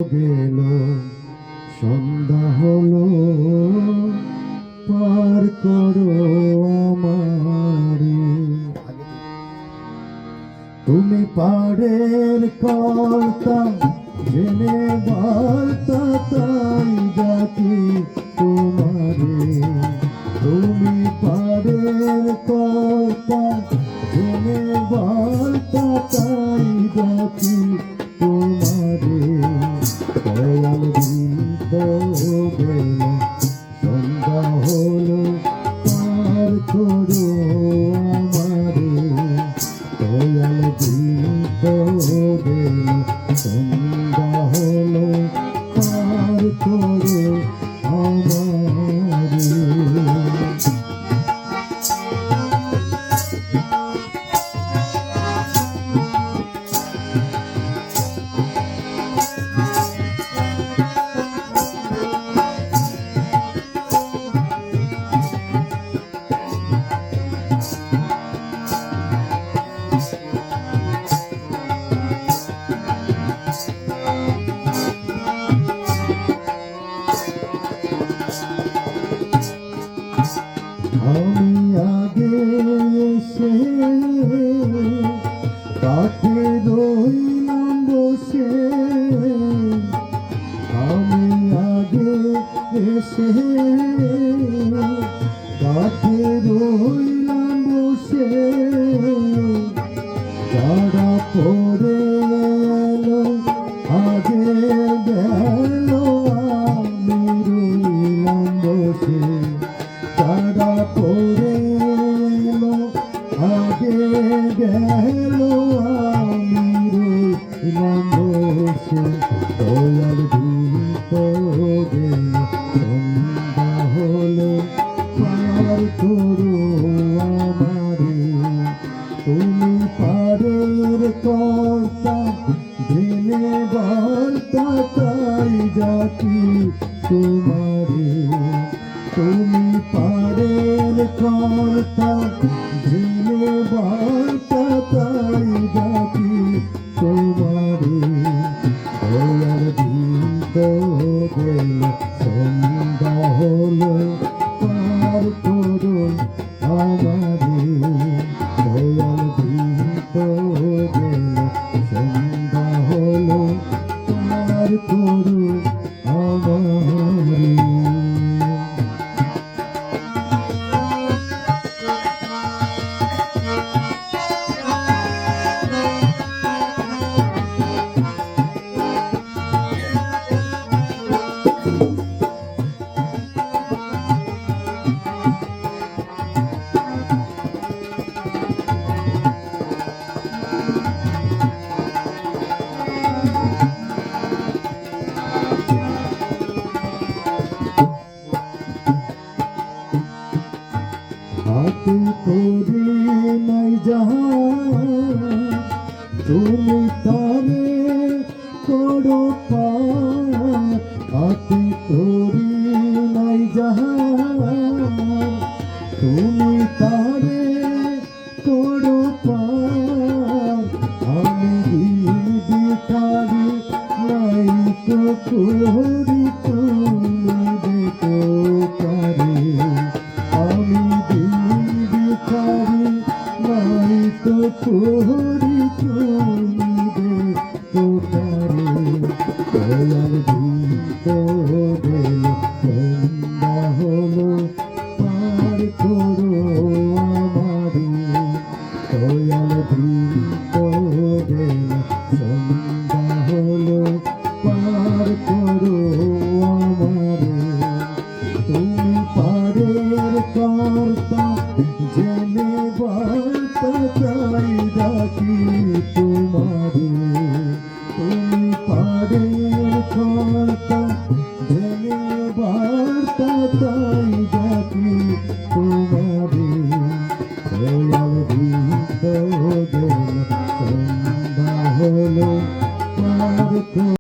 গেল সন্ধ্যা হলো, পার করো আমারে। তুমি পাড়ের কর্তা, জেনে বার্তা তাই ডাকি তোমারে। তুমি পাড়ের কর্তা, জেনে বার্তা তাই ডাকি তোমারে। দয়াল বৃন্দ গেল সন্ধ্যা হলো, পার করো আমারে। দয়াল বৃন্দ গেল সন্ধ্যা হলো, পার করো আমারে। আমি আগে এসে কাছে রইলাম বসে। আমি আগে এসে কাছে রইলাম বসে। যারা পড়ে এলো আগে গেল, আমি রইলাম বসে। তারা পড়ে এলো আগে গেল, আমি রইলাম বসে। দয়াল বৃন্দ গেল সন্ধ্যা হলো, পার করো আমারে। তুমি পাড়ের কর্তা, জেনে বার্তা তাই ডাকি তোমারে। তুমি পাড়ের কর্তা, জেনে বার্তা তাই ডাকি তোমারে। দয়াল বৃন্দ গেল সন্ধ্যা হলো, পার করো আমারে। দয়াল বৃন্দ গেল সন্ধ্যা হলো, পার করো আমারে। হাতে তোরে নাই জাহান, তুমি তারে করো পার। হাতে তোরে নাই জাহান, তুমি তারে করো পার। আমি দিন ভিখারি নাই তো করি, তুমি দেখো পারে। আমি দিন ভিখারি নাই তো করি, তুমি দেখো পারে। দয়াল বৃন্দ গেল সন্ধ্যা হলো, পার করো আমারে। দয়াল বৃন্দ গেল সন্ধ্যা হলো, পার করো আমারে। তুমি পাড়ের কর্তা, জেনে বার্তা তাই ডাকি তোমারে। তুমি পাড়ের কর্তা, জেনে বার্তা তাই